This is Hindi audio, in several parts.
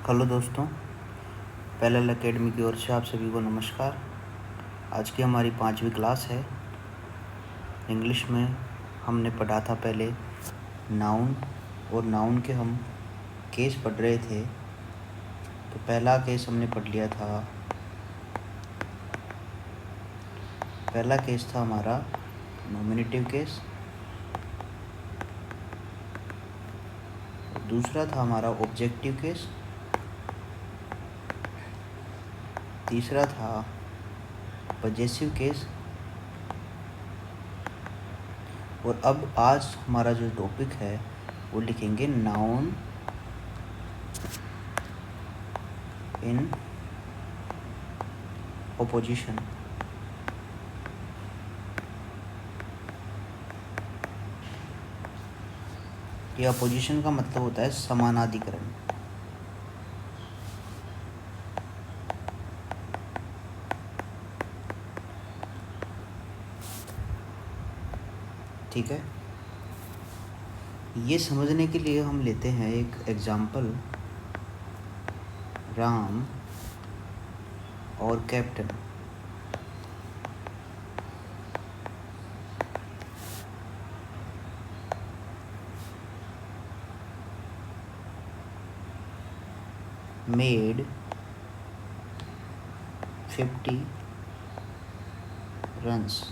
हेलो दोस्तों, पैरेलल एकेडमी की ओर से आप सभी को नमस्कार। आज की हमारी 5वीं क्लास है। इंग्लिश में हमने पढ़ा था पहले नाउन, और नाउन के हम केस पढ़ रहे थे। तो पहला केस हमने पढ़ लिया था। पहला केस था हमारा नॉमिनेटिव केस, दूसरा था हमारा ऑब्जेक्टिव केस, तीसरा था पजेसिव केस, और अब आज हमारा जो टॉपिक है वो लिखेंगे नाउन इन ऑपोजिशन। ये अपोजिशन का मतलब होता है समानाधिकरण। ठीक है, ये समझने के लिए हम लेते हैं एक एग्जाम्पल, राम और कैप्टन। Made 50 runs.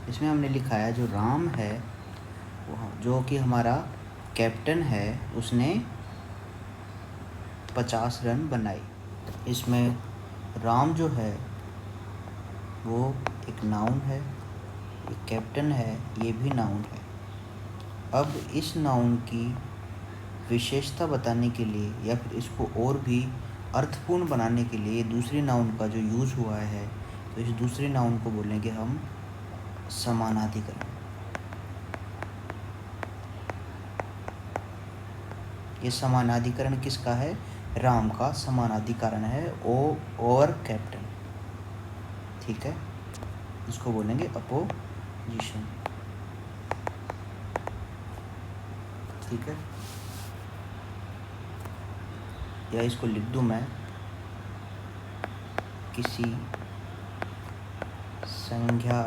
इसमें हमने लिखा है जो राम है, जो कि हमारा कैप्टन है, उसने 50 रन बनाए। इसमें राम जो है वो एक नाउन है, एक कैप्टन है, ये भी नाउन है। अब इस नाउन की विशेषता बताने के लिए या फिर इसको और भी अर्थपूर्ण बनाने के लिए दूसरी नाउन का जो यूज़ हुआ है, तो इस दूसरे नाउन को बोलेंगे हम समानाधिकरण। ये समानाधिकरण किसका है? राम का समानाधिकरण है और कैप्टन। ठीक है, इसको बोलेंगे अपोजिशन। ठीक है, या इसको लिख दूं मैं, किसी संज्ञा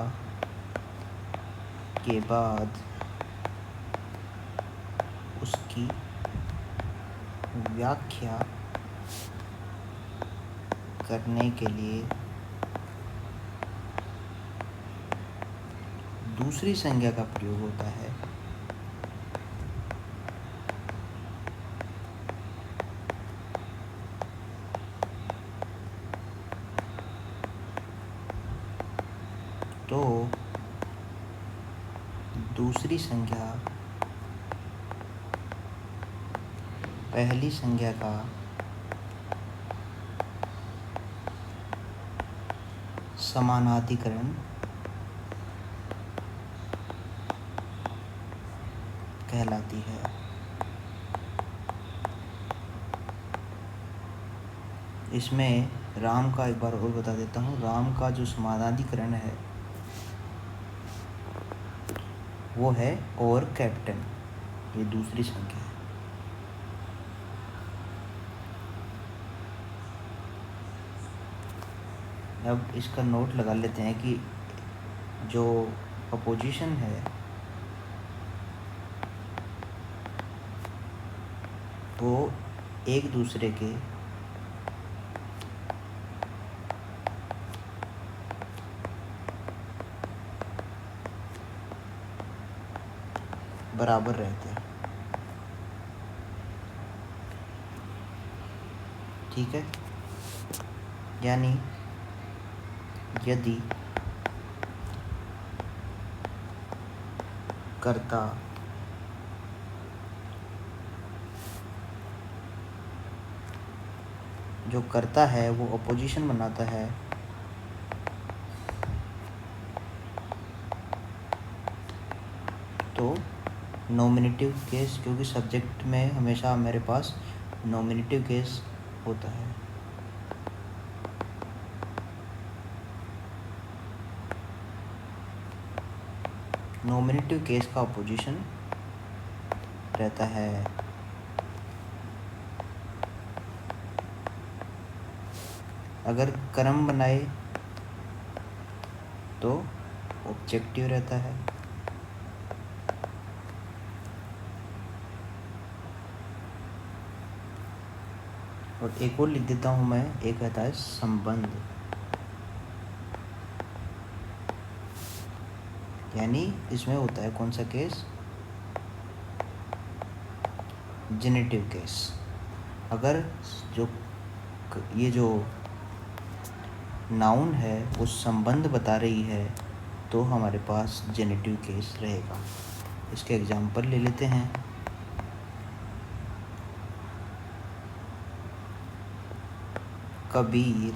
के बाद उसकी व्याख्या करने के लिए दूसरी संज्ञा का प्रयोग होता है। तो दूसरी संज्ञा पहली संज्ञा का समानाधिकरण कहलाती है। इसमें राम का एक बार और बता देता हूँ। राम का जो समानाधिकरण है वो है और कैप्टन, ये दूसरी संख्या है। अब इसका नोट लगा लेते हैं कि जो अपोजिशन है वो एक दूसरे के बराबर रहते हैं। ठीक है, यानी यदि कर्ता जो करता है वो अपोजिशन बनाता है, तो नॉमिनेटिव केस, क्योंकि सब्जेक्ट में हमेशा मेरे पास नॉमिनेटिव केस होता है। नॉमिनेटिव केस का अपोजिशन रहता है अगर क्रम बनाए तो ऑब्जेक्टिव रहता है। और एक और लिख देता हूँ मैं, एक रहता है संबंध, यानी इसमें होता है कौन सा केस, जेनेटिव केस। अगर ये जो नाउन है वो संबंध बता रही है तो हमारे पास जेनेटिव केस रहेगा। इसके एग्जाम्पल ले लेते हैं। Kabir,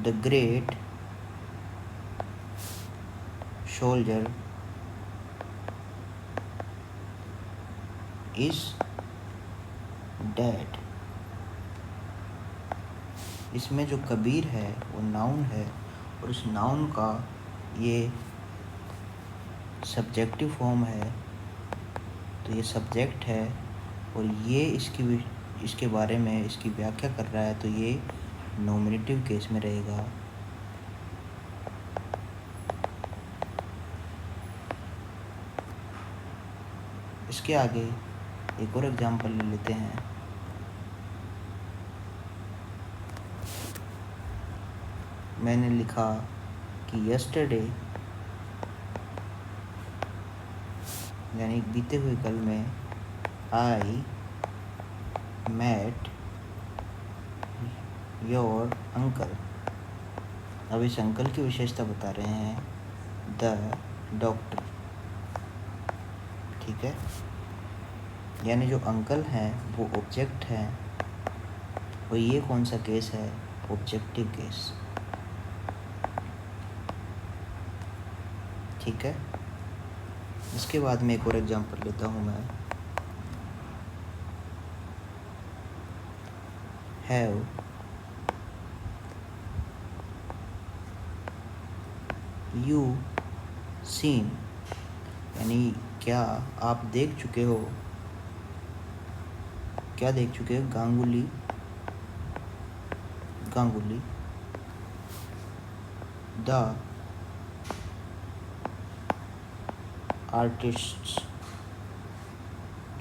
the great soldier is dead. इसमें जो कबीर है वो नाउन है और उस नाउन का ये सब्जेक्टिव फॉर्म है, तो ये सब्जेक्ट है और ये इसके बारे में इसकी व्याख्या कर रहा है, तो ये नॉमिनेटिव केस में रहेगा। इसके आगे एक और एग्जाम्पल ले लेते हैं। मैंने लिखा कि यस्टरडे, यानी बीते हुए कल में, आई मेट योर अंकल। अब इस अंकल की विशेषता बता रहे हैं, द डॉक्टर। ठीक है, यानी जो अंकल हैं वो ऑब्जेक्ट है और ये कौन सा केस है, ऑब्जेक्टिव केस। ठीक है, इसके बाद में एक और एग्जांपल लेता हूँ मैं। हैव यू सीन, यानी क्या आप देख चुके हो, क्या देख चुके हो, गांगुली द आर्टिस्ट।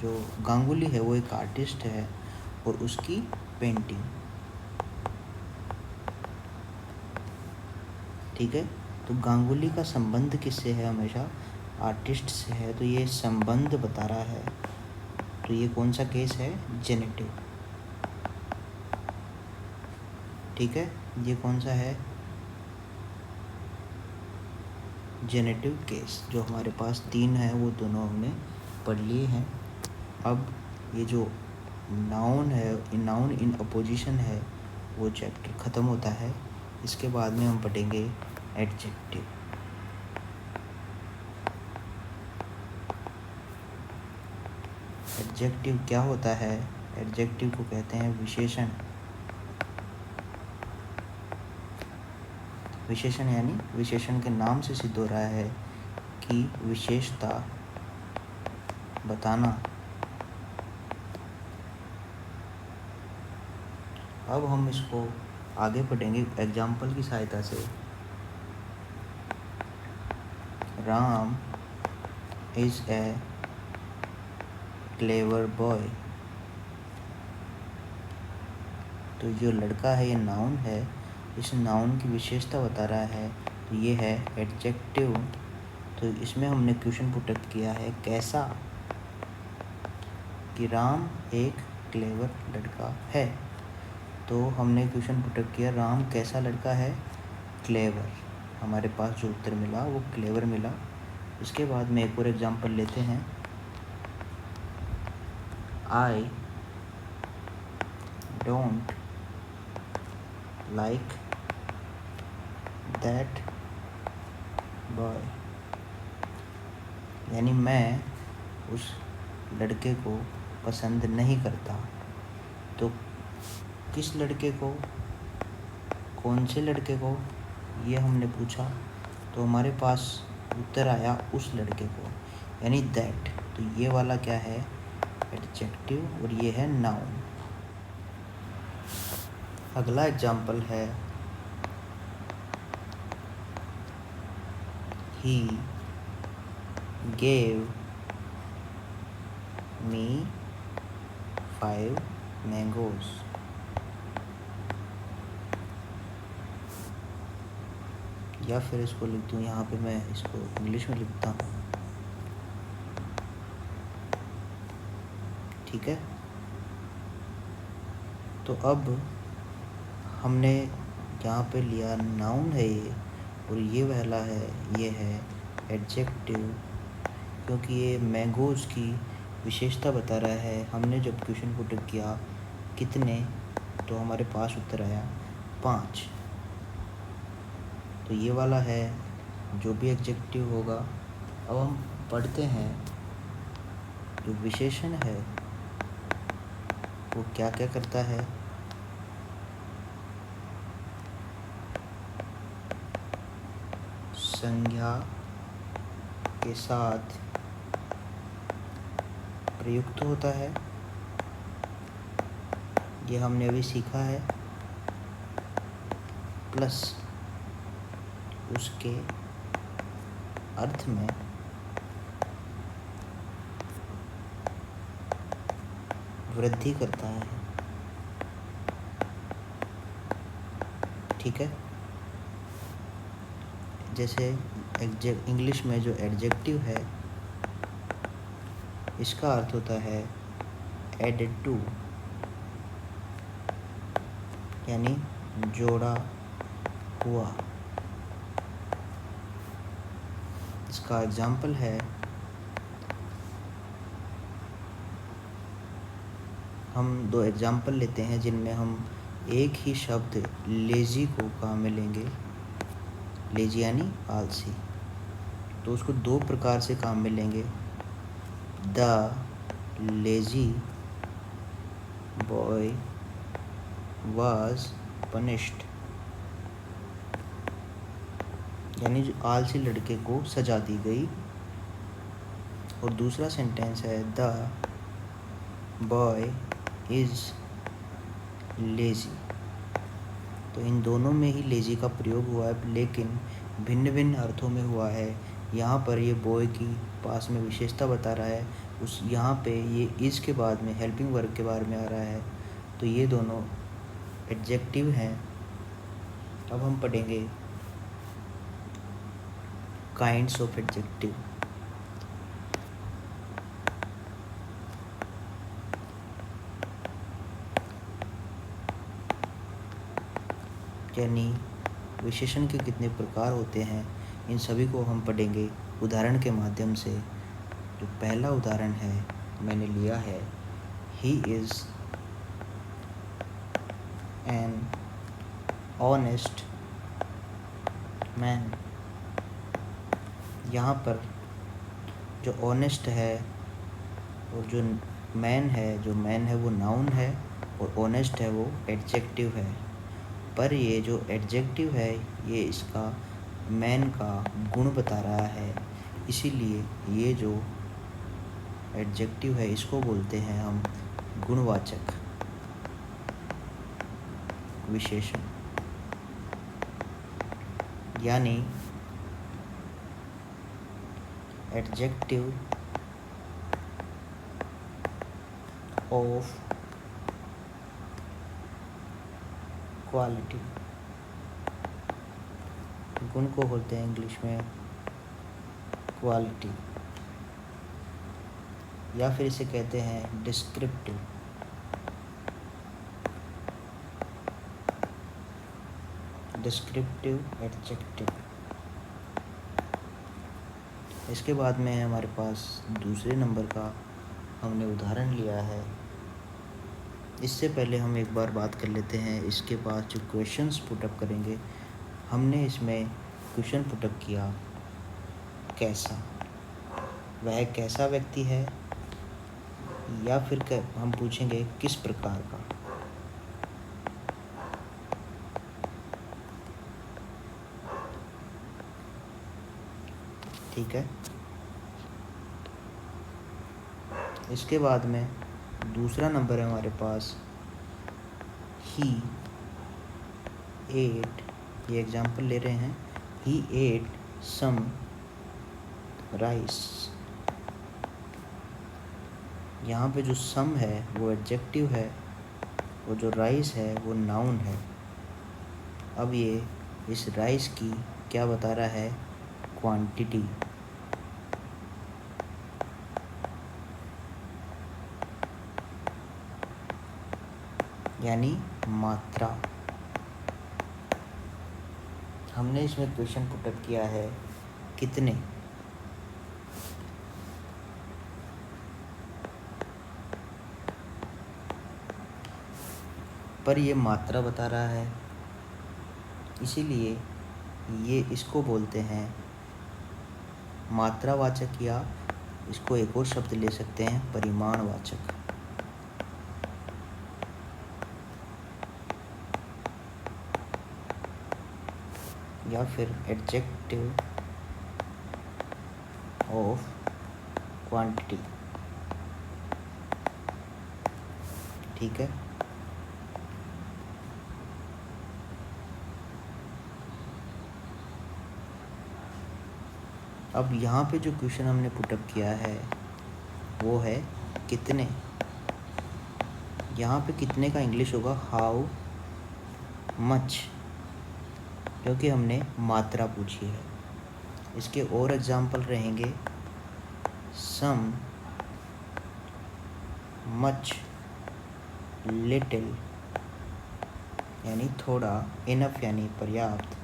जो गांगुली है वो एक आर्टिस्ट है और उसकी पेंटिंग। ठीक है, तो गांगुली का संबंध किससे है, हमेशा आर्टिस्ट से है, तो ये संबंध बता रहा है, तो ये कौन सा केस है, जेनेटिव। ठीक है, ये कौन सा है, जेनेटिव केस। जो हमारे पास 3 है वो दोनों हमने पढ़ लिए हैं। अब ये जो नाउन है, नाउन इन अपोजिशन है, वो चैप्टर ख़त्म होता है। इसके बाद में हम पढ़ेंगे एडजेक्टिव। एडजेक्टिव क्या होता है, एडजेक्टिव को कहते हैं विशेषण। विशेषण यानी विशेषण के नाम से सिद्ध हो रहा है कि विशेषता बताना। अब हम इसको आगे पढ़ेंगे एग्जाम्पल की सहायता से। Ram is a clever boy. तो जो लड़का है ये नाउन है, इस नाउन की विशेषता बता रहा है, तो ये है एडजेक्टिव। तो इसमें हमने क्वेश्चन पुट किया है कैसा, कि राम एक क्लेवर लड़का है। तो हमने क्वेश्चन पुट किया राम कैसा लड़का है, क्लेवर। हमारे पास जो उत्तर मिला वो क्लेवर मिला। इसके बाद में एक और एग्जांपल लेते हैं। I don't like that boy, यानी मैं उस लड़के को पसंद नहीं करता। तो किस लड़के को, कौन से लड़के को, ये हमने पूछा, तो हमारे पास उत्तर आया उस लड़के को, यानी दैट। तो ये वाला क्या है, एडजेक्टिव और ये है नाउन। अगला एग्जाम्पल है ही गेव मी 5 मैंगोज। या फिर इसको लिख दूँ, यहाँ पे मैं इसको इंग्लिश में लिखता हूँ, ठीक है। तो अब हमने यहाँ पे लिया नाउन है ये, और ये वाला है, ये है एडजेक्टिव, क्योंकि ये मैंगोज़ की विशेषता बता रहा है। हमने जब क्वेश्चन पुट किया कितने, तो हमारे पास उत्तर आया 5। तो ये वाला है जो भी एडजेक्टिव होगा। अब हम पढ़ते हैं जो विशेषण है वो क्या क्या करता है। संज्ञा के साथ प्रयुक्त होता है, ये हमने अभी सीखा है, प्लस उसके अर्थ में वृद्धि करता है, ठीक है। जैसे इंग्लिश में जो एडजेक्टिव है इसका अर्थ होता है एडेड टू, यानी जोड़ा हुआ। इसका एग्जाम्पल है, हम 2 एग्जाम्पल लेते हैं जिनमें हम एक ही शब्द लेज़ी को काम में लेंगे। लेज़ी यानी आलसी, तो उसको 2 प्रकार से काम में लेंगे। The lazy boy was punished, यानी जो आलसी लड़के को सजा दी गई। और दूसरा सेंटेंस है द बॉय इज़ लेज़ी, तो इन दोनों में ही लेज़ी का प्रयोग हुआ है, लेकिन भिन्न भिन्न अर्थों में हुआ है। यहाँ पर ये बॉय की पास में विशेषता बता रहा है, उस यहाँ पे ये इज़ के बाद में हेल्पिंग वर्ब के बारे में आ रहा है। तो ये दोनों एडजेक्टिव हैं। अब हम पढ़ेंगे काइंड्स ऑफ एडजेक्टिव। यानी विशेषण के कितने प्रकार होते हैं, इन सभी को हम पढ़ेंगे उदाहरण के माध्यम से। जो पहला उदाहरण है मैंने लिया है, he is an honest man. यहाँ पर जो ऑनेस्ट है और जो मैन है वो नाउन है, और ऑनेस्ट है वो एडजेक्टिव है। पर ये जो एडजेक्टिव है ये इसका मैन का गुण बता रहा है, इसीलिए ये जो एडजेक्टिव है इसको बोलते हैं हम गुणवाचक विशेषण। यानी एडजेक्टिव ऑफ क्वालिटी, गुण को बोलते हैं इंग्लिश में क्वालिटी, या फिर इसे कहते हैं डिस्क्रिप्टिव। Descriptive adjective. इसके बाद में है हमारे पास दूसरे नंबर का हमने उदाहरण लिया है। इससे पहले हम एक बार बात कर लेते हैं इसके बाद जो क्वेश्चंस पुटअप करेंगे। हमने इसमें क्वेश्चन पुटअप किया कैसा, वह कैसा व्यक्ति है, या फिर हम पूछेंगे किस प्रकार का। ठीक है। इसके बाद में दूसरा नंबर है हमारे पास ही एट, ये एग्जाम्पल ले रहे हैं, ही एट सम राइस। यहाँ पे जो सम है वो एडजेक्टिव है, वो जो राइस है वो नाउन है। अब ये इस राइस की क्या बता रहा है, क्वांटिटी, यानी मात्रा। हमने इसमें क्वेश्चन पुटअप किया है कितने, पर ये मात्रा बता रहा है, इसीलिए ये इसको बोलते हैं मात्रावाचक, या इसको एक और शब्द ले सकते हैं परिमाणवाचक। या फिर एडजेक्टिव ऑफ क्वांटिटी। ठीक है, अब यहाँ पे जो क्वेश्चन हमने पुटअप किया है वो है कितने। यहाँ पे कितने का इंग्लिश होगा हाउ मच, क्योंकि हमने मात्रा पूछी है। इसके और एग्जाम्पल रहेंगे सम, मच, लिटिल यानी थोड़ा, इनफ यानी पर्याप्त,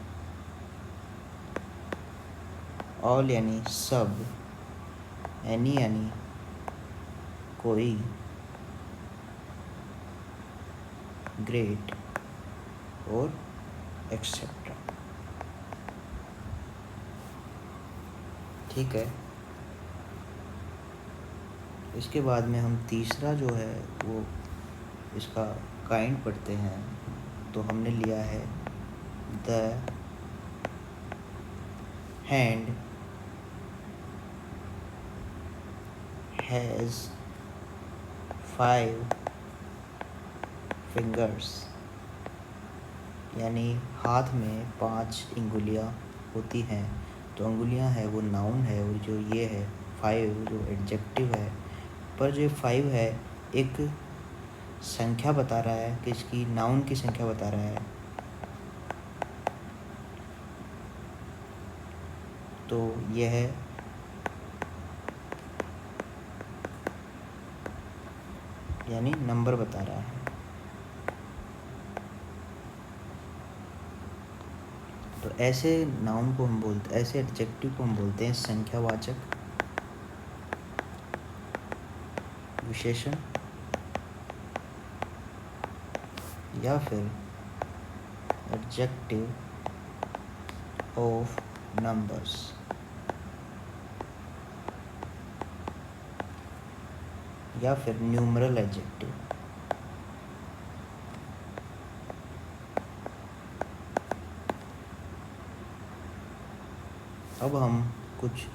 ऑल यानी सब, एनी यानी कोई, ग्रेट और एक्सेट्रा। ठीक है, इसके बाद में हम तीसरा जो है वो इसका काइंड पढ़ते हैं। तो हमने लिया है द हैंड हैज़ 5 फिंगर्स, यानी हाथ में 5 अंगुलियां होती हैं। तो अंगुलियां है वो नाउन है, और जो ये है 5 जो एडजेक्टिव है। पर जो 5 है एक संख्या बता रहा है, कि इसकी नाउन की संख्या बता रहा है। तो यह है यानी नंबर बता रहा है। तो ऐसे नाउन को हम बोलते, ऐसे एडजेक्टिव को हम बोलते हैं संख्यावाचक विशेषण, या फिर एडजेक्टिव ऑफ नंबर्स। या फिर न्यूमरल एडजेक्टिव। अब हम कुछ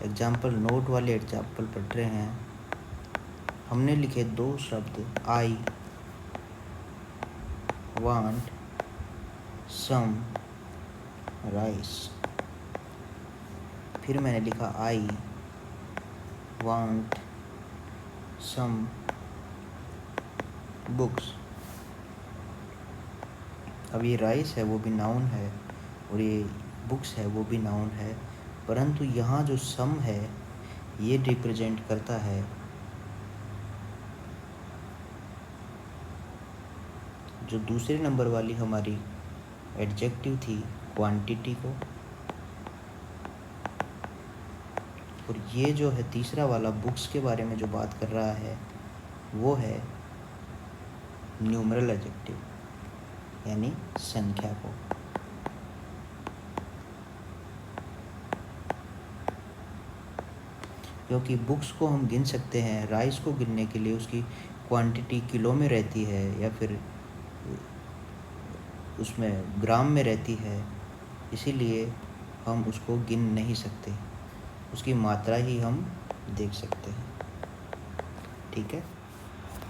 एग्जाम्पल, नोट वाले एग्जाम्पल पढ़ रहे हैं। हमने लिखे 2 शब्द, आई वांट सम राइस। फिर मैंने लिखा आई वांट सम बुक्स। अब ये राइस है वो भी नाउन है, और ये बुक्स है वो भी नाउन है, परंतु यहाँ जो सम है ये रिप्रेजेंट करता है जो दूसरे नंबर वाली हमारी एडजेक्टिव थी, क्वांटिटी को। और ये जो है तीसरा वाला बुक्स के बारे में जो बात कर रहा है वो है न्यूमरल एडजेक्टिव, यानी संख्या को। क्योंकि बुक्स को हम गिन सकते हैं, राइस को गिनने के लिए उसकी क्वांटिटी किलो में रहती है, या फिर उसमें ग्राम में रहती है, इसीलिए हम उसको गिन नहीं सकते, उसकी मात्रा ही हम देख सकते हैं। ठीक है।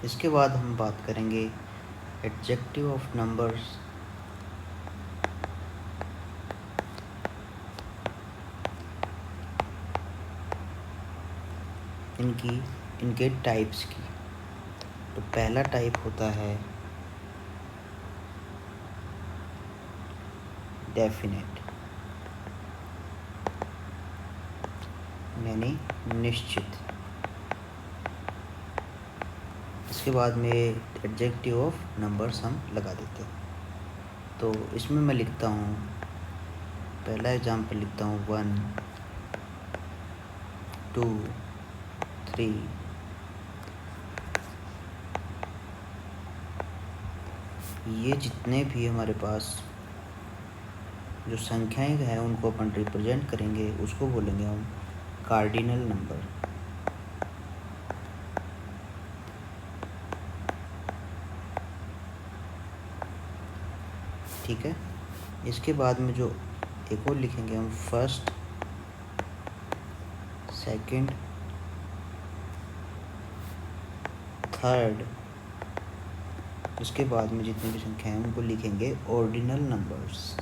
इसके बाद हम बात करेंगे एडजेक्टिव ऑफ नंबर्स। इनके टाइप्स की। तो पहला टाइप होता है डेफिनेट, यानी निश्चित। इसके बाद में एडजेक्टिव ऑफ नंबर्स हम लगा देते हैं। तो इसमें मैं लिखता हूँ, पहला एग्जाम्पल लिखता हूँ 1 2 3। ये जितने भी हमारे पास जो संख्याएं हैं उनको अपन रिप्रेजेंट करेंगे, उसको बोलेंगे हम कार्डिनल नंबर। ठीक है। इसके बाद में जो एक और लिखेंगे हम फर्स्ट, सेकंड, थर्ड। इसके बाद में जितनी भी संख्या हैं उनको लिखेंगे ऑर्डिनल नंबर्स।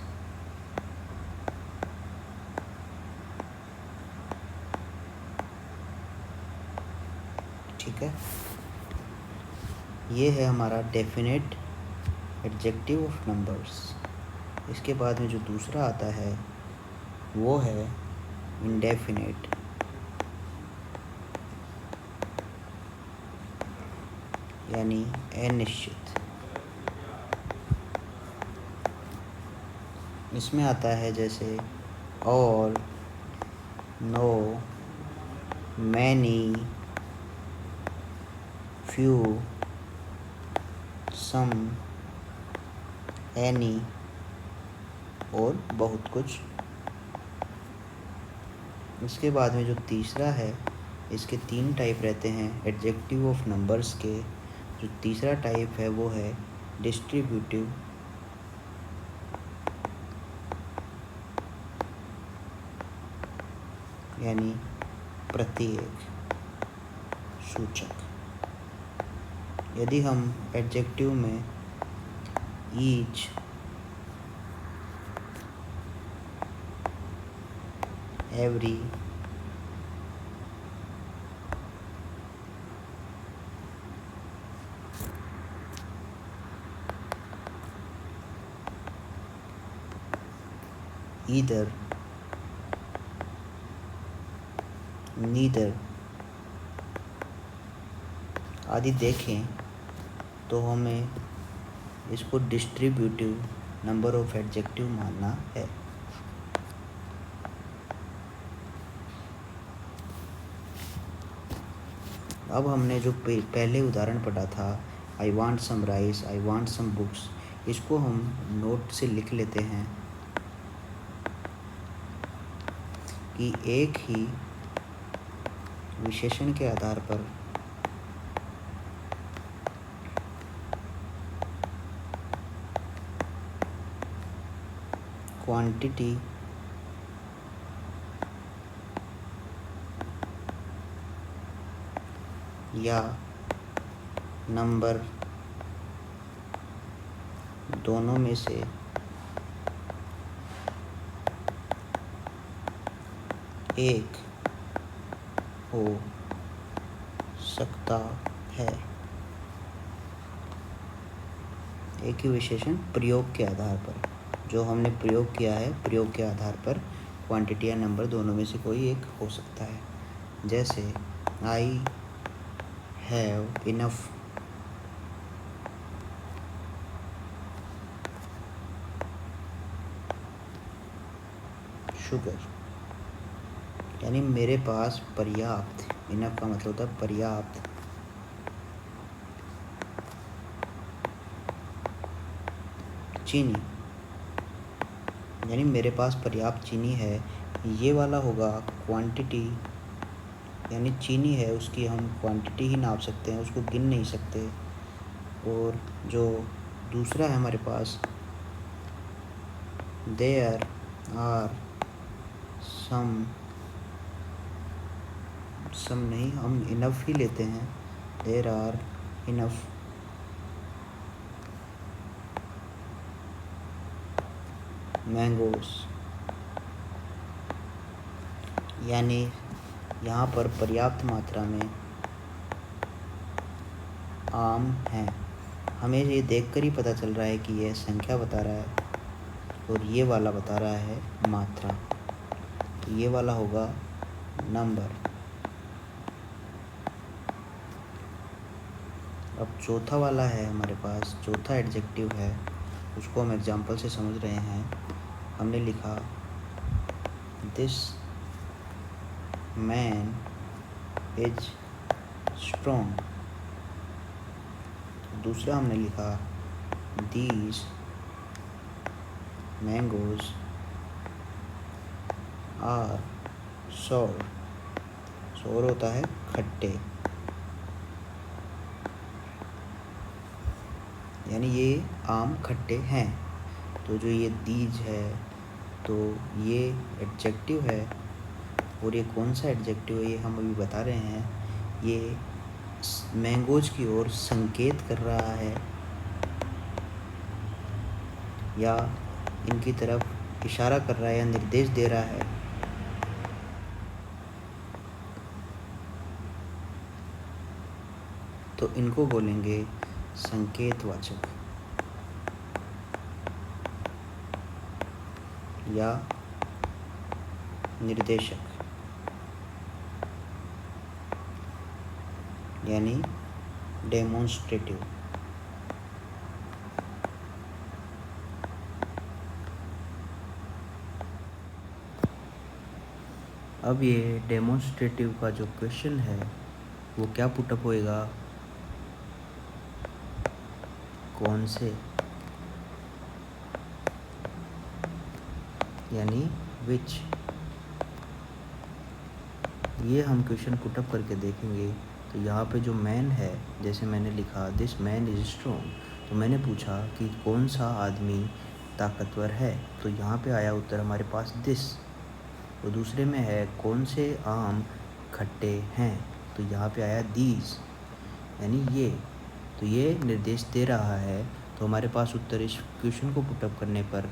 ठीक है। ये है हमारा डेफिनेट एडजेक्टिव ऑफ नंबर्स। इसके बाद में जो दूसरा आता है वो है इंडेफिनेट, यानी अनिश्चित। इसमें आता है जैसे ऑल, नो, मैनी, फ्यू, सम, एनी और बहुत कुछ। इसके बाद में जो तीसरा है, इसके 3 टाइप रहते हैं एडजेक्टिव ऑफ नंबर्स के। जो तीसरा टाइप है वो है डिस्ट्रीब्यूटिव, यानी प्रत्येक सूचक। यदि हम एडजेक्टिव में ईच, एवरी, ईदर, नीदर आदि देखें तो हमें इसको डिस्ट्रीब्यूटिव नंबर ऑफ एडजेक्टिव मानना है। अब हमने जो पहले उदाहरण पढ़ा था, I want some rice, I want some books, इसको हम नोट से लिख लेते हैं कि एक ही विशेषण के आधार पर क्वांटिटी या नंबर दोनों में से एक हो सकता है। एक ही विशेषण प्रयोग के आधार पर, जो हमने प्रयोग किया है, प्रयोग के आधार पर क्वांटिटी या नंबर दोनों में से कोई एक हो सकता है। जैसे आई हैव इनफ शुगर, यानी मेरे पास पर्याप्त, इनफ का मतलब होता है पर्याप्त चीनी, यानी मेरे पास पर्याप्त चीनी है। ये वाला होगा क्वांटिटी, यानी चीनी है उसकी हम क्वांटिटी ही नाप सकते हैं, उसको गिन नहीं सकते। और जो दूसरा है हमारे पास, देयर आर सम नहीं, हम इनफ ही लेते हैं। देयर आर इनफ मैंगोस, यानी यहाँ पर पर्याप्त मात्रा में आम हैं। हमें ये देखकर ही पता चल रहा है कि यह संख्या बता रहा है और ये वाला बता रहा है मात्रा, तो ये वाला होगा नंबर। अब चौथा वाला है हमारे पास, चौथा एडजेक्टिव है, उसको हम एग्जाम्पल से समझ रहे हैं। हमने लिखा दिस मैन इज स्ट्रॉन्ग। दूसरा हमने लिखा दीज मैंगोज आर सोर। सोर होता है खट्टे, यानी ये आम खट्टे हैं। तो जो ये दीज है, तो ये एडजेक्टिव है, और ये कौन सा एडजेक्टिव है ये हम अभी बता रहे हैं। ये मैंगोज की ओर संकेत कर रहा है या इनकी तरफ इशारा कर रहा है या निर्देश दे रहा है। तो इनको बोलेंगे संकेतवाचक या निर्देशक, यानी डेमोन्स्ट्रेटिव। अब ये डेमोन्स्ट्रेटिव का जो क्वेश्चन है वो क्या पुटअप होएगा, कौन से, यानी विच। ये हम क्वेश्चन पुटअप करके देखेंगे। तो यहाँ पे जो मैन है, जैसे मैंने लिखा दिस मैन इज स्ट्रॉन्ग, तो मैंने पूछा कि कौन सा आदमी ताकतवर है, तो यहाँ पे आया उत्तर हमारे पास दिस। तो दूसरे में है कौन से आम खट्टे हैं, तो यहाँ पे आया दीज, यानी ये। तो ये निर्देश दे रहा है। तो हमारे पास उत्तर इस क्वेश्चन को पुटअप करने पर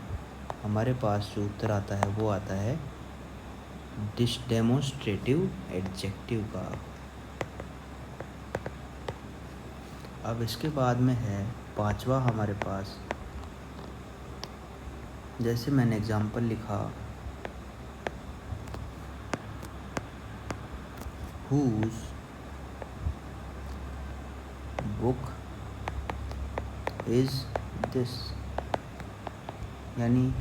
हमारे पास जो उत्तर आता है वो आता है दिस डेमोन्स्ट्रेटिव एडजेक्टिव का। अब इसके बाद में है पांचवा हमारे पास, जैसे मैंने एग्जाम्पल लिखा whose book is this, यानी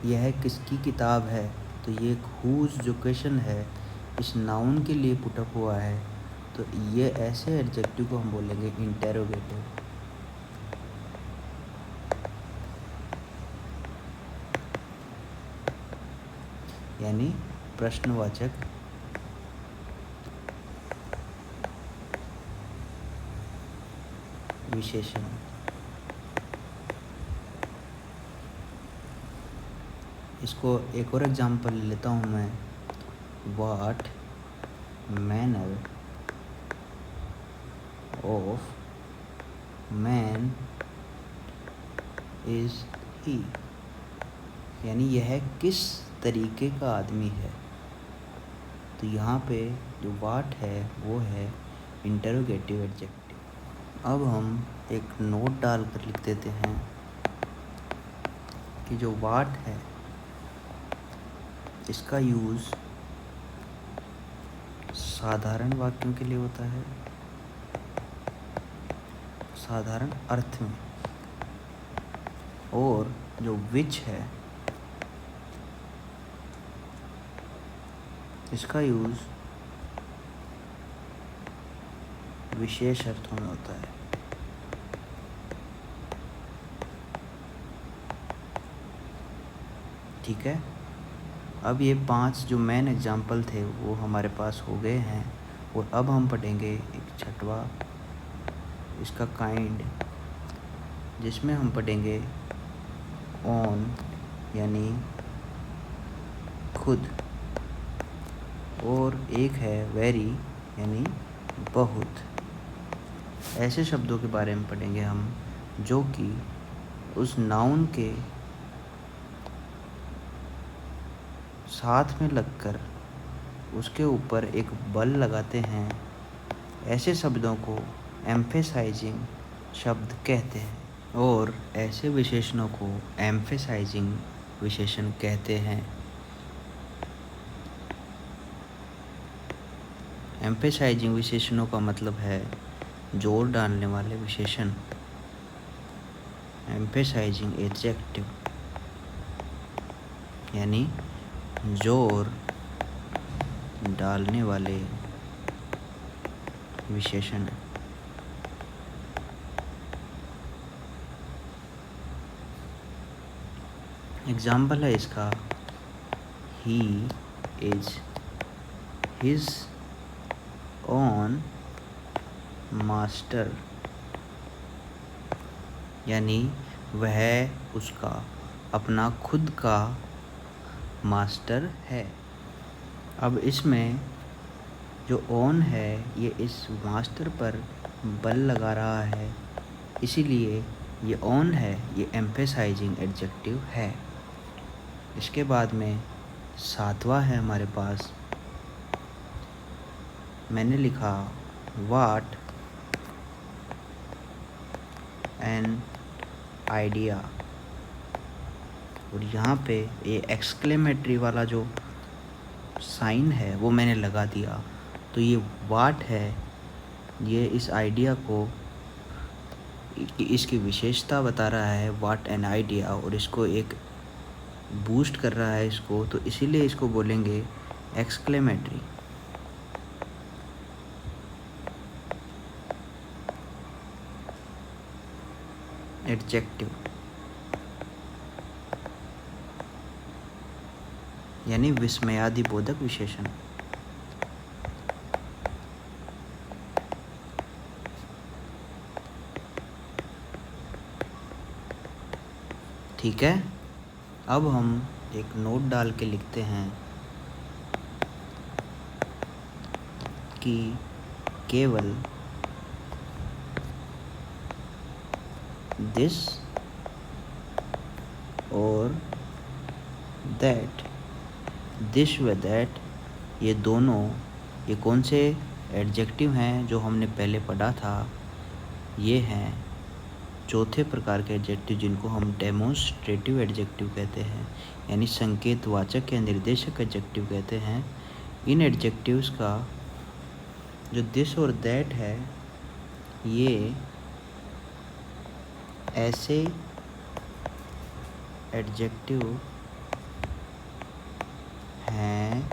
यह किसकी किताब है। तो ये whose जो क्वेश्चन है इस नाउन के लिए पुटअप हुआ है, तो ये ऐसे एडजेक्टिव को हम बोलेंगे इंटेरोगेटिव, यानी प्रश्नवाचक विशेषण। इसको एक और एग्जांपल लेता हूँ मैं, what manner of man is he, यानी यह किस तरीके का आदमी है। तो यहाँ पे जो व्हाट है वो है इंटरोगेटिव एडजेक्टिव। अब हम एक नोट डालकर लिख देते हैं कि जो व्हाट है इसका यूज़ साधारण वाक्यों के लिए होता है, साधारण अर्थ में, और जो विच है इसका यूज़ विशेष अर्थों में होता है। ठीक है। अब ये 5 जो मेन एग्जाम्पल थे वो हमारे पास हो गए हैं, और अब हम पढ़ेंगे एक छठवा, इसका काइंड, जिसमें हम पढ़ेंगे ऑन, यानी खुद, और एक है वेरी, यानी बहुत। ऐसे शब्दों के बारे में पढ़ेंगे हम जो कि उस नाउन के साथ में लगकर उसके ऊपर एक बल लगाते हैं। ऐसे शब्दों को एम्फेसाइजिंग शब्द कहते हैं और ऐसे विशेषणों को एम्फेसाइजिंग विशेषण कहते हैं। एम्फेसाइजिंग विशेषणों का मतलब है जोर डालने वाले विशेषण। एम्फेसाइजिंग एडजेक्टिव यानी जोर डालने वाले विशेषण। एग्जाम्पल है इसका, he is his own master, यानी वह उसका अपना खुद का मास्टर है। अब इसमें जो ओन है ये इस मास्टर पर बल लगा रहा है, इसीलिए ये ओन है, ये एम्फेसाइजिंग एडजेक्टिव है। इसके बाद में 7वां है हमारे पास, मैंने लिखा व्हाट एन आइडिया, और यहाँ पे ये एक्सक्लेमेटरी वाला जो साइन है वो मैंने लगा दिया। तो ये व्हाट है, ये इस आइडिया को, इसकी विशेषता बता रहा है व्हाट एन आइडिया, और इसको एक बूस्ट कर रहा है इसको, तो इसीलिए इसको बोलेंगे एक्सक्लेमेटरी। एडजेक्टिव यानी विस्मयादिबोधक विशेषण। ठीक है, अब हम एक नोट डाल के लिखते हैं कि केवल दिस और दैट, दिस व दैट, ये दोनों, ये कौन से एडजेक्टिव हैं जो हमने पहले पढ़ा था? ये हैं चौथे प्रकार के एडजेक्टिव जिनको हम डेमोन्स्ट्रेटिव एडजेक्टिव कहते हैं, यानी संकेतवाचक या निर्देशक एडजेक्टिव कहते हैं। इन एडजेक्टिव्स का जो दिस और दैट है, ये ऐसे एडजेक्टिव हैं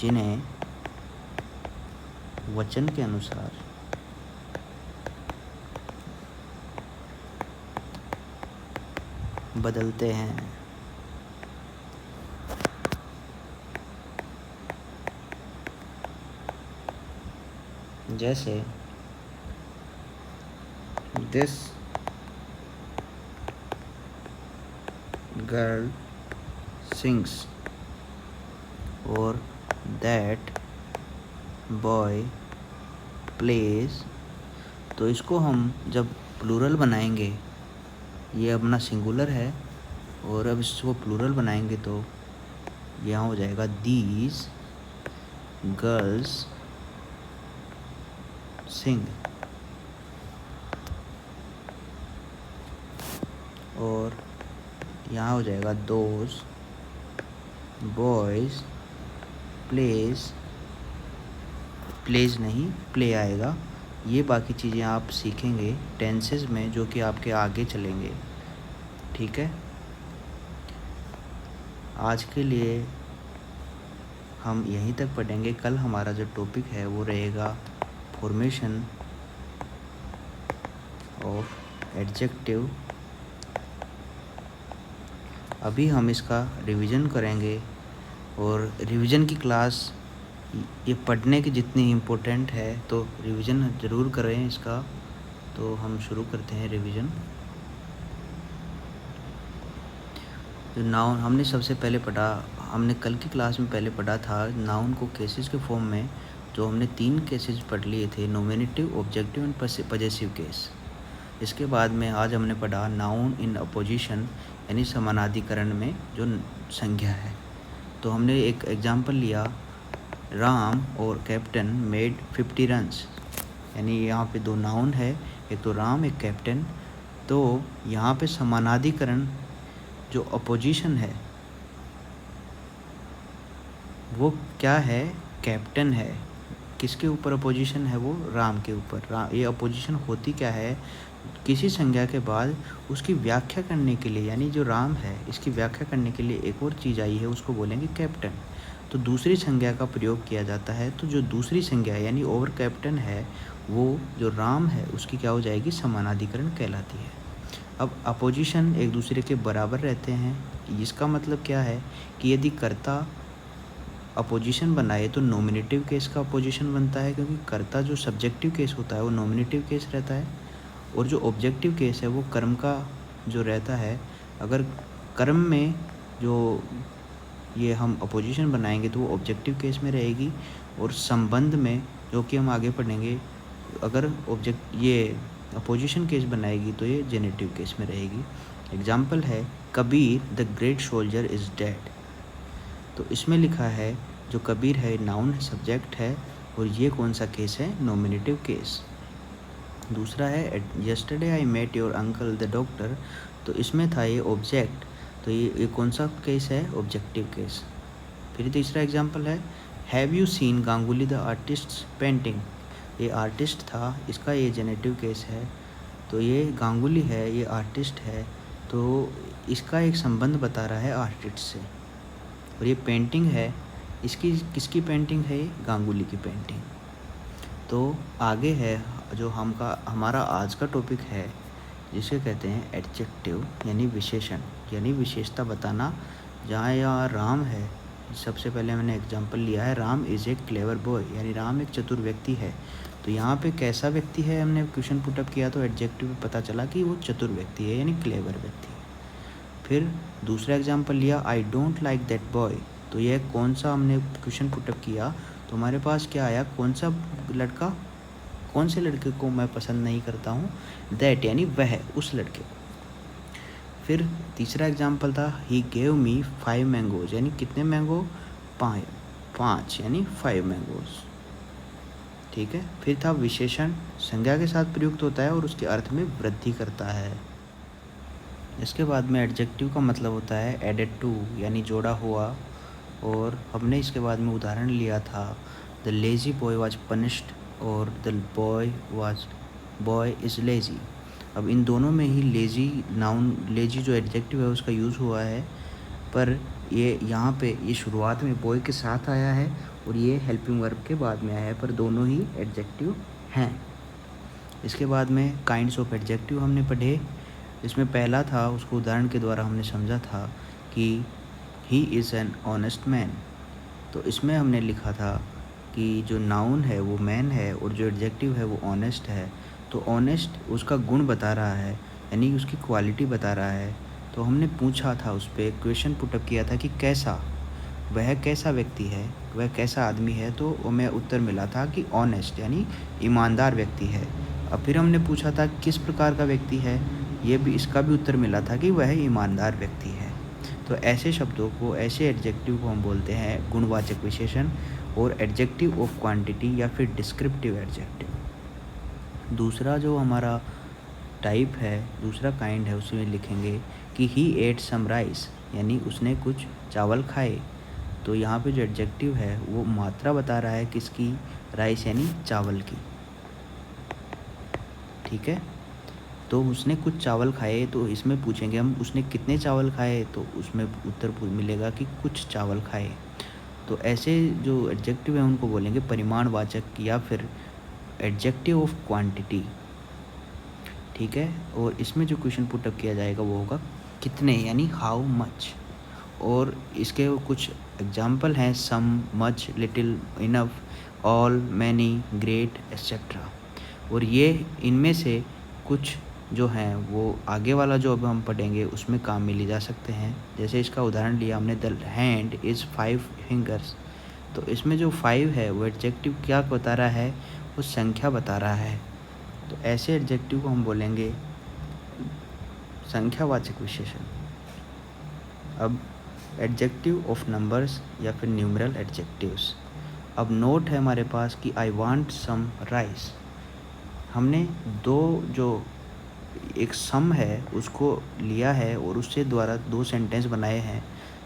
जिन्हें वचन के अनुसार बदलते हैं। जैसे दिस गर्ल सिंग्स और दैट बॉय प्लेज। तो इसको हम जब प्लूरल बनाएंगे, ये अपना सिंगुलर है, और अब इसको प्लूरल बनाएंगे तो यहाँ हो जाएगा दीज गर्ल्स सिंग, और यहाँ हो जाएगा दोज बॉयज प्लेज, प्लेज नहीं प्ले आएगा। ये बाकी चीज़ें आप सीखेंगे टेंसेस में जो कि आपके आगे चलेंगे। ठीक है, आज के लिए हम यहीं तक पढ़ेंगे। कल हमारा जो टॉपिक है वो रहेगा फॉर्मेशन ऑफ एडजेक्टिव। अभी हम इसका रिवीजन करेंगे, और रिवीजन की क्लास ये पढ़ने की जितनी इम्पोर्टेंट है, तो रिवीजन ज़रूर करें इसका। तो हम शुरू करते हैं रिवीजन। जो नाउन हमने सबसे पहले पढ़ा, हमने कल की क्लास में पहले पढ़ा था नाउन को केसेस के फॉर्म में जो हमने 3 केसेस पढ़ लिए थे, nominative, objective and possessive case. इसके बाद में आज हमने पढ़ा नाउन इन अपोजिशन यानी समानाधिकरण में जो संज्ञा है। तो हमने एक एग्जांपल लिया, राम और कैप्टन मेड 50 रन्स, यानी यहाँ पे 2 नाउन है, एक तो राम एक कैप्टन। तो यहाँ पे समानाधिकरण जो अपोजिशन है वो क्या है, कैप्टन है। किसके ऊपर अपोजिशन है, वो राम के ऊपर। ये अपोजिशन होती क्या है, किसी संज्ञा के बाद उसकी व्याख्या करने के लिए, यानी जो राम है इसकी व्याख्या करने के लिए एक और चीज़ आई है, उसको बोलेंगे कैप्टन। तो दूसरी संज्ञा का प्रयोग किया जाता है। तो जो दूसरी संज्ञा यानी ओवर कैप्टन है, वो जो राम है उसकी क्या हो जाएगी, समानाधिकरण कहलाती है। अब अपोजिशन एक दूसरे के बराबर रहते हैं, इसका मतलब क्या है कि यदि कर्ता अपोजिशन बनाए तो नॉमिनेटिव केस का अपोजिशन बनता है, क्योंकि कर्ता जो सब्जेक्टिव केस होता है वो नॉमिनेटिव केस रहता है, और जो ऑब्जेक्टिव केस है वो कर्म का जो रहता है। अगर कर्म में जो ये हम अपोजिशन बनाएंगे तो वो ऑब्जेक्टिव केस में रहेगी, और संबंध में जो कि हम आगे पढ़ेंगे, अगर ये अपोजिशन केस बनाएगी तो ये जेनेटिव केस में रहेगी। एग्जाम्पल है, Kabir the great soldier is dead. तो इसमें लिखा है जो कबीर है नाउन है, सब्जेक्ट है, और ये कौन सा केस है, नॉमिनेटिव केस। दूसरा है, yesterday I met your uncle the doctor. तो इसमें था ये ऑब्जेक्ट, तो ये कौन सा केस है, ऑब्जेक्टिव केस। फिर तीसरा एग्जांपल है, have you seen Ganguly the artists painting. ये आर्टिस्ट था, इसका ये जेनेटिव केस है। तो ये गांगुली है, ये आर्टिस्ट है, तो इसका एक संबंध बता रहा है आर्टिस्ट से। और ये पेंटिंग है, इसकी किसकी पेंटिंग है, ये गांगुली की पेंटिंग। तो आगे है जो हमारा आज का टॉपिक है, जिसे कहते हैं एडजेक्टिव यानी विशेषण, यानी विशेषता बताना। जहाँ यहाँ राम है, सबसे पहले मैंने एग्जांपल लिया है, Ram is a clever boy, यानी राम एक चतुर व्यक्ति है। तो यहाँ पे कैसा व्यक्ति है, हमने क्वेश्चन पुटअप किया तो एडजेक्टिव में पता चला कि वो चतुर व्यक्ति है, यानी क्लेवर व्यक्ति है। फिर दूसरा एग्जांपल लिया, I don't like that boy. तो यह कौन सा हमने क्वेश्चन पुटअप किया तो हमारे पास क्या आया, कौन सा लड़का, कौन से लड़के को मैं पसंद नहीं करता हूँ, दैट यानी वह, उस लड़के को। फिर तीसरा एग्जांपल था, ही गेव मी 5 मैंगोज, यानी कितने मैंगो, 5 यानी 5 मैंगोज। ठीक है। फिर था विशेषण, संज्ञा के साथ प्रयुक्त होता है और उसके अर्थ में वृद्धि करता है। इसके बाद में एडजेक्टिव का मतलब होता है एडेड टू, यानी जोड़ा हुआ। और हमने इसके बाद में उदाहरण लिया था, the lazy boy was punished और द बॉय इज़ लेज़ी। अब इन दोनों में ही लेज़ी जो एडजेक्टिव है उसका यूज़ हुआ है, पर ये यहाँ पे ये शुरुआत में बॉय के साथ आया है और ये हेल्पिंग वर्ब के बाद में आया है, पर दोनों ही एडजेक्टिव हैं। इसके बाद में काइंड्स ऑफ एडजेक्टिव हमने पढ़े। इसमें पहला था, उसको उदाहरण के द्वारा हमने समझा था कि he is an honest man. तो इसमें हमने लिखा था कि जो नाउन है वो मैन है और जो एडजेक्टिव है वो ऑनेस्ट है। तो ऑनेस्ट उसका गुण बता रहा है, यानी उसकी क्वालिटी बता रहा है। तो हमने पूछा था, उस पर क्वेश्चन पुटअप किया था कि वह कैसा व्यक्ति है, वह कैसा आदमी है। तो हमें उत्तर मिला था कि ऑनेस्ट यानी ईमानदार व्यक्ति है। अब फिर हमने पूछा था किस प्रकार का व्यक्ति है, इसका भी उत्तर मिला था कि वह ईमानदार व्यक्ति है। तो ऐसे शब्दों को, ऐसे एडजेक्टिव को हम बोलते हैं गुणवाचक विशेषण और एडजेक्टिव ऑफ क्वांटिटी या फिर डिस्क्रिप्टिव एडजेक्टिव। दूसरा जो हमारा टाइप है, दूसरा काइंड है, उसमें लिखेंगे कि ही एट सम राइस, यानी उसने कुछ चावल खाए। तो यहाँ पे जो एडजेक्टिव है वो मात्रा बता रहा है किसकी, राइस यानी चावल की। ठीक है। तो उसने कुछ चावल खाए, तो इसमें पूछेंगे हम उसने कितने चावल खाए, तो उसमें उत्तर मिलेगा कि कुछ चावल खाए। तो ऐसे जो एडजेक्टिव है उनको बोलेंगे परिमाणवाचक या फिर एडजेक्टिव ऑफ क्वांटिटी। ठीक है। और इसमें जो क्वेश्चन पुटअप किया जाएगा वो होगा कितने, यानी हाउ मच। और इसके कुछ एग्जाम्पल हैं, some, much, little, enough, all, many, great, etcetera. और ये इनमें से कुछ जो हैं वो आगे वाला जो अब हम पढ़ेंगे उसमें काम में लिए जा सकते हैं। जैसे इसका उदाहरण लिया हमने, द हैंड इज़ 5 फिंगर्स, तो इसमें जो 5 है वो एडजेक्टिव क्या बता रहा है, वो संख्या बता रहा है। तो ऐसे एडजेक्टिव को हम बोलेंगे संख्यावाचक विशेषण। अब एडजेक्टिव ऑफ नंबर्स या फिर न्यूमरल एडजेक्टिव्स। अब नोट है हमारे पास कि आई वांट सम राइस। हमने जो एक सम है उसको लिया है और उससे द्वारा 2 सेंटेंस बनाए हैं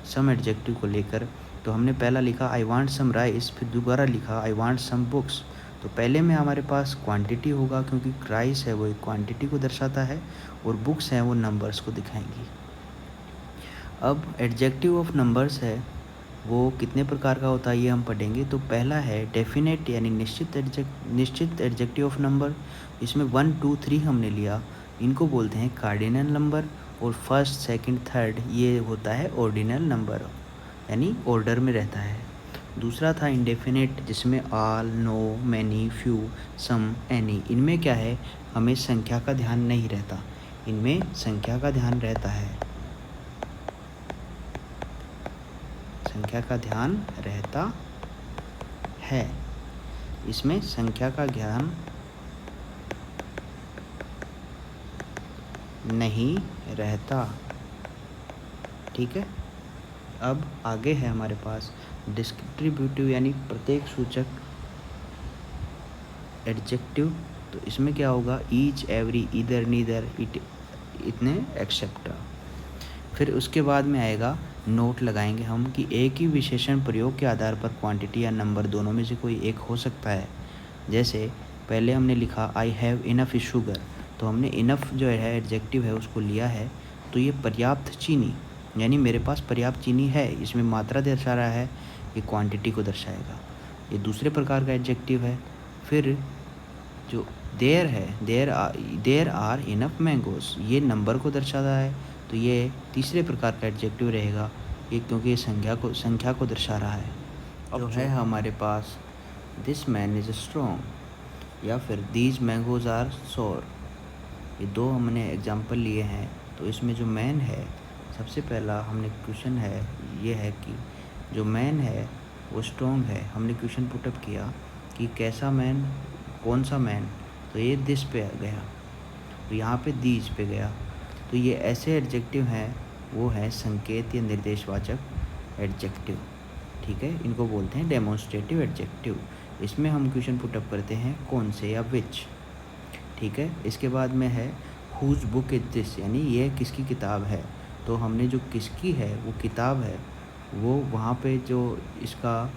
सम एडजेक्टिव को लेकर। तो हमने पहला लिखा आई वांट सम राइस, फिर दोबारा लिखा आई वांट सम बुक्स। तो पहले में हमारे पास क्वांटिटी होगा क्योंकि राइस है वो एक क्वांटिटी को दर्शाता है और बुक्स हैं वो नंबर्स को दिखाएंगी। अब एडजेक्टिव ऑफ नंबर्स है वो कितने प्रकार का होता है ये हम पढ़ेंगे। तो पहला है डेफिनेट यानी निश्चित एडजेक्टिव ऑफ नंबर। इसमें 1, 2, 3 हमने लिया, इनको बोलते हैं कार्डिनल नंबर। और फर्स्ट, सेकंड, थर्ड ये होता है ऑर्डिनल नंबर, यानी ऑर्डर में रहता है। दूसरा था इंडेफिनेट जिसमें ऑल, नो, मैनी, फ्यू, सम, एनी। इनमें क्या है, हमें संख्या का ध्यान नहीं रहता, इनमें संख्या का ध्यान रहता है, संख्या का ध्यान रहता है, इसमें संख्या का ध्यान नहीं रहता। ठीक है। अब आगे है हमारे पास डिस्क्रिप्टिव यानी प्रत्येक सूचक एडजेक्टिव। तो इसमें क्या होगा, each, every, either, neither, it, इतने, एक्सेप्ट्रा। फिर उसके बाद में आएगा नोट लगाएंगे हम कि एक ही विशेषण प्रयोग के आधार पर क्वांटिटी या नंबर दोनों में से कोई एक हो सकता है। जैसे पहले हमने लिखा आई हैव इनफ शुगर, तो हमने इनफ जो है एडजेक्टिव है उसको लिया है। तो ये पर्याप्त चीनी, यानी मेरे पास पर्याप्त चीनी है, इसमें मात्रा दर्शा रहा है, ये क्वांटिटी को दर्शाएगा। ये दूसरे प्रकार का एडजेक्टिव है। फिर जो देयर है, देयर आर इनफ मैंगोज, ये नंबर को दर्शाता है, तो ये तीसरे प्रकार का एडजेक्टिव रहेगा ये, क्योंकि ये संख्या को दर्शा रहा है। अब है हमारे पास दिस मैन इज़ स्ट्रॉन्ग या फिर दीज मैंगोज आर सोर। ये दो हमने एग्जाम्पल लिए हैं। तो इसमें जो मैन है, सबसे पहला हमने क्वेश्चन है ये है कि जो मैन है वो स्ट्रॉन्ग है। हमने क्वेश्चन पुटअप किया कि कैसा मैन, कौन सा मैन, तो ये दिस पे गया, तो यहाँ पे दीज पे गया। तो ये ऐसे एडजेक्टिव हैं, वो है संकेत या निर्देशवाचक एडजेक्टिव। ठीक है, इनको बोलते हैं डेमोन्स्ट्रेटिव एडजेक्टिव। इसमें हम क्वेश्चन पुटअप करते हैं कौन से या विच। ठीक है। इसके बाद में है हुज बुक इज दिस, यानी ये किसकी किताब है। तो हमने जो किसकी है वो किताब है, वो वहाँ पे जो इसका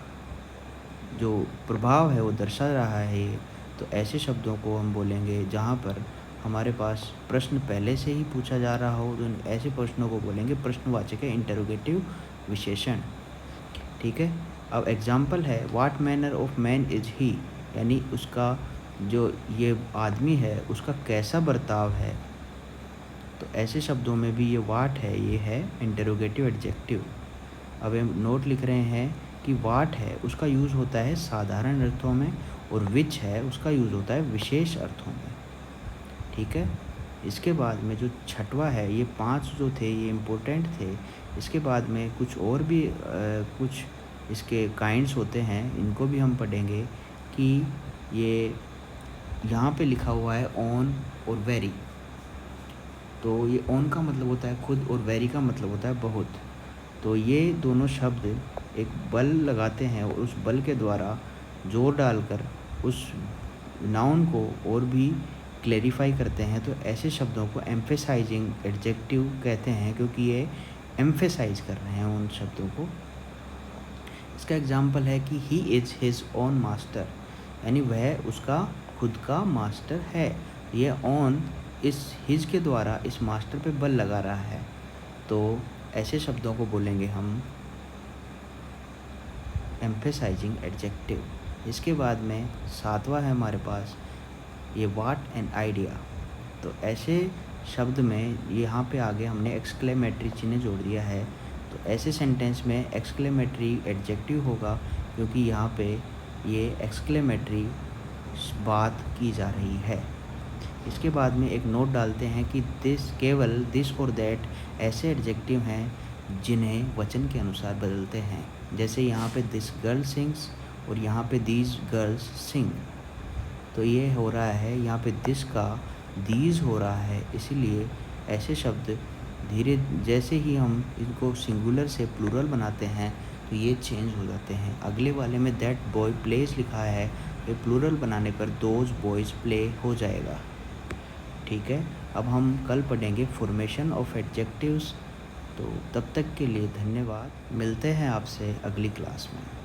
जो प्रभाव है वो दर्शा रहा है ये। तो ऐसे शब्दों को हम बोलेंगे जहाँ पर हमारे पास प्रश्न पहले से ही पूछा जा रहा हो, तो ऐसे प्रश्नों को बोलेंगे प्रश्नवाचक है, इंटरोगेटिव विशेषण। ठीक है। अब एग्जाम्पल है what manner of man is he, यानी उसका जो ये आदमी है उसका कैसा बर्ताव है। तो ऐसे शब्दों में भी ये वाट है, ये है इंटरोगेटिव एडजेक्टिव। अब हम नोट लिख रहे हैं कि वाट है उसका यूज़ होता है साधारण अर्थों में, और विच है उसका यूज़ होता है विशेष अर्थों में। ठीक है। इसके बाद में जो छठवा है, ये 5 जो थे ये इम्पोर्टेंट थे। इसके बाद में कुछ और भी कुछ इसके काइंड्स होते हैं, इनको भी हम पढ़ेंगे कि ये यहाँ पे लिखा हुआ है ऑन और वेरी। तो ये ऑन का मतलब होता है खुद और वेरी का मतलब होता है बहुत। तो ये दोनों शब्द एक बल लगाते हैं और उस बल के द्वारा जोर डालकर उस नाउन को और भी क्लेरिफाई करते हैं। तो ऐसे शब्दों को एम्फेसाइजिंग एडजेक्टिव कहते हैं, क्योंकि ये एम्फेसाइज कर रहे हैं उन शब्दों को। इसका एग्जाम्पल है कि he is his own master, यानी वह उसका खुद का मास्टर है। ये ऑन इस हिज के द्वारा इस मास्टर पे बल लगा रहा है। तो ऐसे शब्दों को बोलेंगे हम एम्फेसाइजिंग एडजेक्टिव। इसके बाद में 7वां है हमारे पास ये व्हाट एन आइडिया। तो ऐसे शब्द में यहाँ पे आगे हमने एक्सक्लेमेटरी चिन्ह जोड़ दिया है। तो ऐसे सेंटेंस में एक्सक्लेमेटरी एडजेक्टिव होगा, क्योंकि यहाँ पे ये एक्सक्लेमेटरी बात की जा रही है। इसके बाद में एक नोट डालते हैं कि केवल दिस और दैट ऐसे एडजेक्टिव हैं जिन्हें वचन के अनुसार बदलते हैं। जैसे यहाँ पे दिस गर्ल सिंग्स और यहाँ पे दीज गर्ल्स सिंग, तो ये हो रहा है यहाँ पे दिस का दीज हो रहा है, इसीलिए ऐसे शब्द धीरे जैसे ही हम इनको सिंगुलर से प्लूरल बनाते हैं तो ये चेंज हो जाते हैं। अगले वाले में दैट बॉय प्लेज लिखा है, ये प्लूरल बनाने पर दोज बॉयज़ प्ले हो जाएगा। ठीक है, अब हम कल पढ़ेंगे फॉर्मेशन ऑफ एडजेक्टिव्स। तो तब तक के लिए धन्यवाद, मिलते हैं आपसे अगली क्लास में।